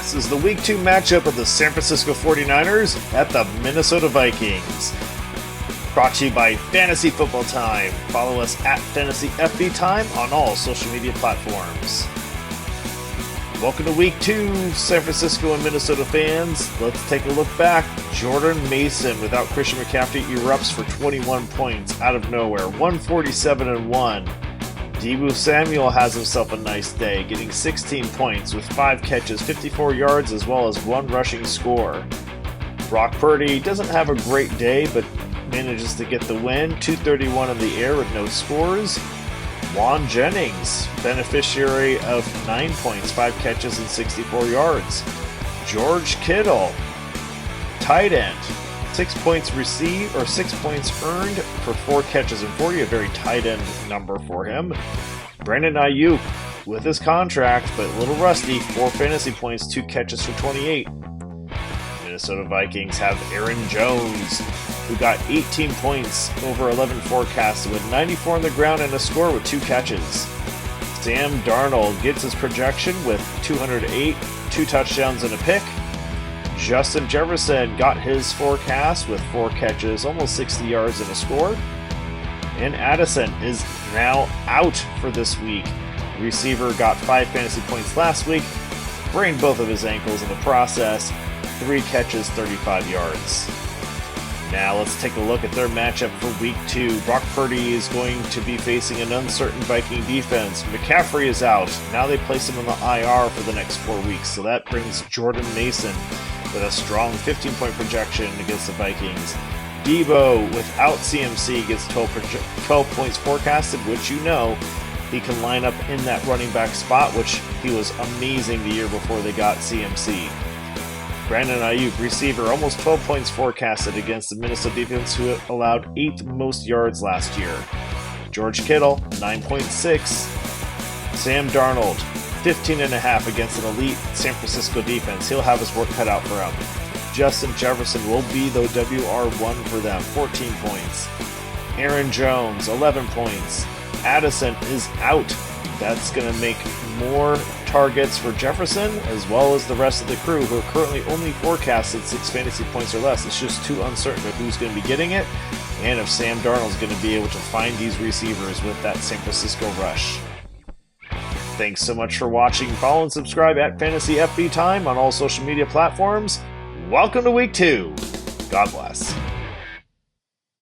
This is the Week 2 matchup of the San Francisco 49ers at the Minnesota Vikings. Brought to you by Fantasy Football Time. Follow us at Fantasy FB Time on all social media platforms. Welcome to Week 2, San Francisco and Minnesota fans. Let's take a look back. Jordan Mason, without Christian McCaffrey, erupts for 21 points out of nowhere, 147-1. Deebo Samuel has himself a nice day, getting 16 points with 5 catches, 54 yards, as well as 1 rushing score. Brock Purdy doesn't have a great day, but manages to get the win, 231 in the air with no scores. Jauan Jennings, beneficiary of 9 points, 5 catches, and 64 yards. Kittle, tight end, 6 points received, or 6 points earned for 4 catches and 40, a very tight end number for him. Aiyuk, with his contract, but a little rusty, 4 fantasy points, 2 catches for 28. Minnesota Vikings have Aaron Jones, who got 18 points over 11 forecasted with 94 on the ground and a score with 2 catches. Sam Darnold gets his projection with 208, 2 touchdowns and a pick. Justin Jefferson got his forecast with 4 catches, almost 60 yards and a score. And Addison is now out for this week. The receiver got 5 fantasy points last week, sprained both of his ankles in the process, 3 catches, 35 yards. Now let's take a look at their matchup for Week 2. Brock Purdy is going to be facing an uncertain Viking defense. McCaffrey is out. Now they place him on the IR for the next 4 weeks. So that brings Jordan Mason with a strong 15-point projection against the Vikings. Deebo, without CMC, gets 12 points forecasted, which you know he can line up in that running back spot, which he was amazing the year before they got CMC. Aiyuk, receiver, almost 12 points forecasted against the Minnesota defense, who allowed 8th most yards last year. Kittle, 9.6. Sam Darnold, 15.5 against an elite San Francisco defense. He'll have his work cut out for him. Justin Jefferson will be the WR1 for them, 14 points. Aaron Jones, 11 points. Addison is out. That's going to make more targets for Jefferson as well as the rest of the crew, who are currently only forecasted 6 fantasy points or less. It's just too uncertain of who's going to be getting it and if Sam Darnold's going to be able to find these receivers with that San Francisco rush. Thanks so much for watching. Follow and subscribe at Fantasy FB Time on all social media platforms. Welcome to Week 2. God bless.